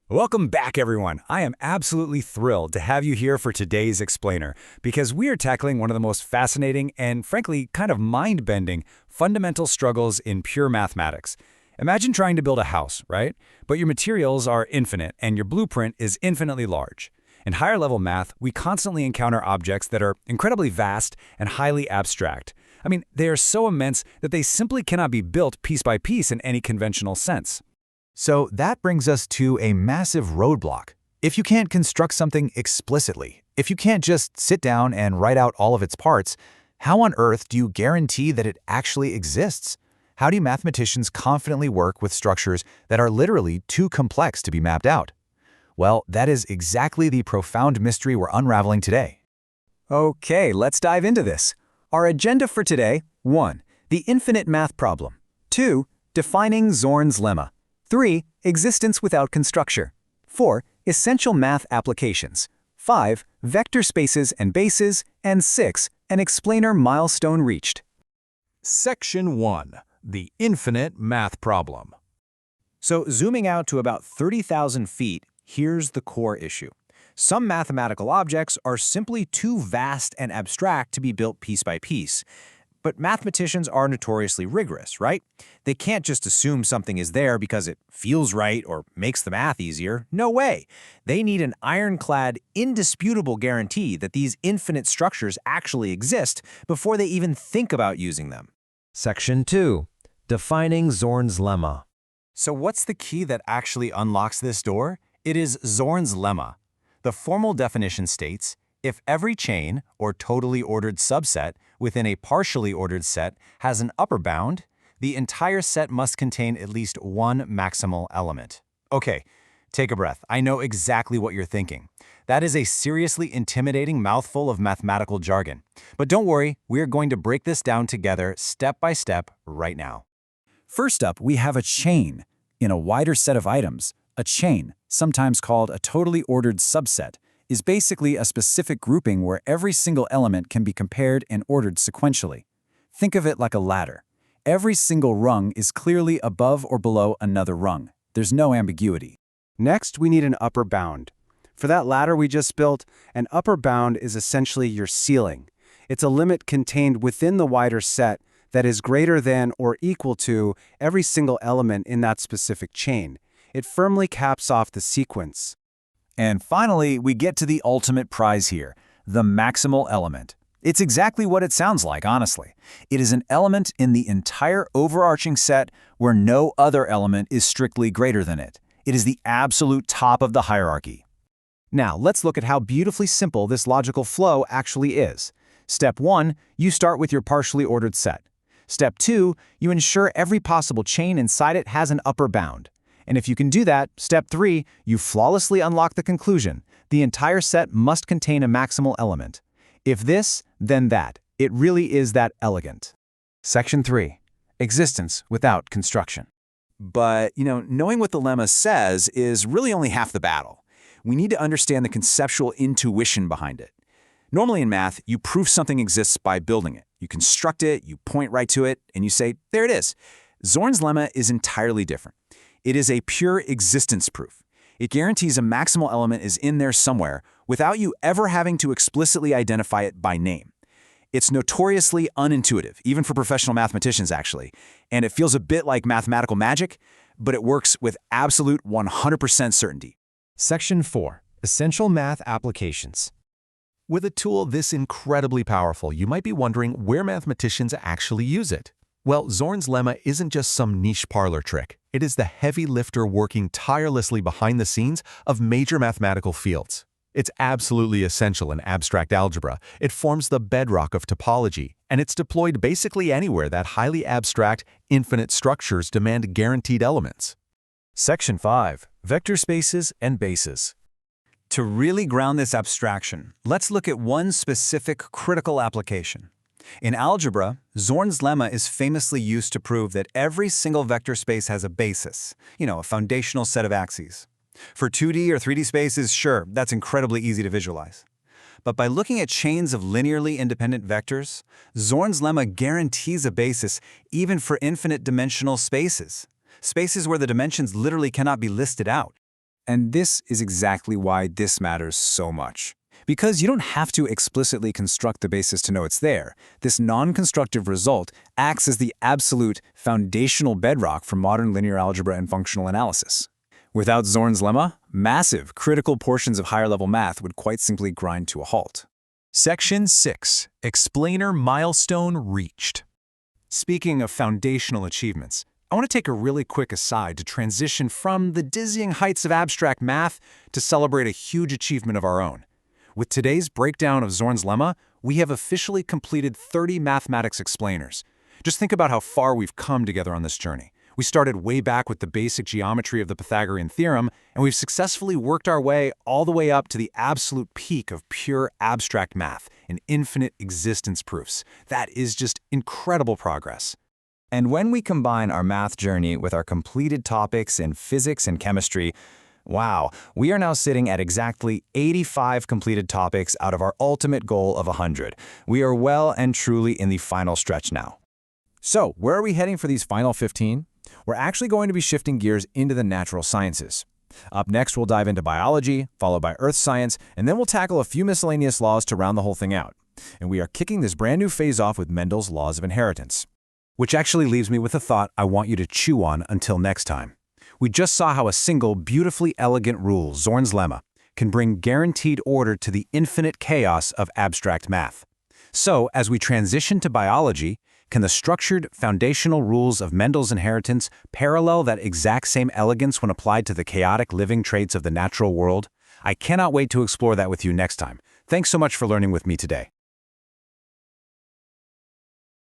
Welcome back, everyone. I am absolutely thrilled to have you here for today's explainer because we are tackling one of the most fascinating and, frankly, kind of mind-bending fundamental struggles in pure mathematics. Imagine trying to build a house, right? But your materials are infinite and your blueprint is infinitely large. In higher-level math, we constantly encounter objects that are incredibly vast and highly abstract. I mean, they are so immense that they simply cannot be built piece by piece in any conventional sense. So that brings us to a massive roadblock. If you can't construct something explicitly, if you can't just sit down and write out all of its parts, how on earth do you guarantee that it actually exists? How do mathematicians confidently work with structures that are literally too complex to be mapped out? Well, that is exactly the profound mystery we're unraveling today. Okay, let's dive into this. Our agenda for today: 1. The infinite math problem. 2. Defining Zorn's lemma. 3. Existence without constructor. 4. Essential math applications. 5. Vector spaces and bases. And 6. An explainer milestone reached. Section 1. The infinite math problem. So zooming out to about 30,000 feet, here's the core issue. Some mathematical objects are simply too vast and abstract to be built piece by piece. But mathematicians are notoriously rigorous, right? They can't just assume something is there because it feels right or makes the math easier. No way. They need an ironclad, indisputable guarantee that these infinite structures actually exist before they even think about using them. Section 2. Defining Zorn's lemma. So what's the key that actually unlocks this door? It is Zorn's lemma. The formal definition states, if every chain, or totally ordered subset, within a partially ordered set has an upper bound, the entire set must contain at least one maximal element. Okay, take a breath. I know exactly what you're thinking. That is a seriously intimidating mouthful of mathematical jargon. But don't worry, we're going to break this down together step by step right now. First up, we have a chain. In a wider set of items, a chain, sometimes called a totally ordered subset, is basically a specific grouping where every single element can be compared and ordered sequentially. Think of it like a ladder. Every single rung is clearly above or below another rung. There's no ambiguity. Next, we need an upper bound. For that ladder we just built, an upper bound is essentially your ceiling. It's a limit contained within the wider set that is greater than or equal to every single element in that specific chain. It firmly caps off the sequence. And finally, we get to the ultimate prize here, the maximal element. It's exactly what it sounds like, honestly. It is an element in the entire overarching set where no other element is strictly greater than it. It is the absolute top of the hierarchy. Now, let's look at how beautifully simple this logical flow actually is. Step 1, you start with your partially ordered set. Step 2, you ensure every possible chain inside it has an upper bound. And if you can do that, step 3, you flawlessly unlock the conclusion. The entire set must contain a maximal element. If this, then that. It really is that elegant. Section 3. Existence without construction. But, knowing what the lemma says is really only half the battle. We need to understand the conceptual intuition behind it. Normally in math, you prove something exists by building it. You construct it, you point right to it, and you say, there it is. Zorn's lemma is entirely different. It is a pure existence proof. It guarantees a maximal element is in there somewhere without you ever having to explicitly identify it by name. It's notoriously unintuitive, even for professional mathematicians actually, and it feels a bit like mathematical magic, but it works with absolute 100% certainty. Section 4. Essential math applications. With a tool this incredibly powerful, you might be wondering where mathematicians actually use it. Well, Zorn's lemma isn't just some niche parlor trick. It is the heavy lifter working tirelessly behind the scenes of major mathematical fields. It's absolutely essential in abstract algebra. It forms the bedrock of topology, and it's deployed basically anywhere that highly abstract, infinite structures demand guaranteed elements. Section 5. Vector spaces and bases. To really ground this abstraction, let's look at one specific critical application. In algebra, Zorn's lemma is famously used to prove that every single vector space has a basis, a foundational set of axes. For 2D or 3D spaces, sure, that's incredibly easy to visualize. But by looking at chains of linearly independent vectors, Zorn's lemma guarantees a basis even for infinite dimensional spaces, spaces where the dimensions literally cannot be listed out. And this is exactly why this matters so much. Because you don't have to explicitly construct the basis to know it's there, this non-constructive result acts as the absolute foundational bedrock for modern linear algebra and functional analysis. Without Zorn's lemma, massive, critical portions of higher-level math would quite simply grind to a halt. Section 6. Explainer milestone reached. Speaking of foundational achievements, I want to take a really quick aside to transition from the dizzying heights of abstract math to celebrate a huge achievement of our own. With today's breakdown of Zorn's lemma, we have officially completed 30 mathematics explainers. Just think about how far we've come together on this journey. We started way back with the basic geometry of the Pythagorean theorem, and we've successfully worked our way all the way up to the absolute peak of pure abstract math and infinite existence proofs. That is just incredible progress. And when we combine our math journey with our completed topics in physics and chemistry, wow, we are now sitting at exactly 85 completed topics out of our ultimate goal of 100. We are well and truly in the final stretch now. So, where are we heading for these final 15? We're actually going to be shifting gears into the natural sciences. Up next, we'll dive into biology, followed by earth science, and then we'll tackle a few miscellaneous laws to round the whole thing out. And we are kicking this brand new phase off with Mendel's laws of inheritance. Which actually leaves me with a thought I want you to chew on until next time. We just saw how a single, beautifully elegant rule, Zorn's lemma, can bring guaranteed order to the infinite chaos of abstract math. So, as we transition to biology, can the structured, foundational rules of Mendel's inheritance parallel that exact same elegance when applied to the chaotic living traits of the natural world? I cannot wait to explore that with you next time. Thanks so much for learning with me today.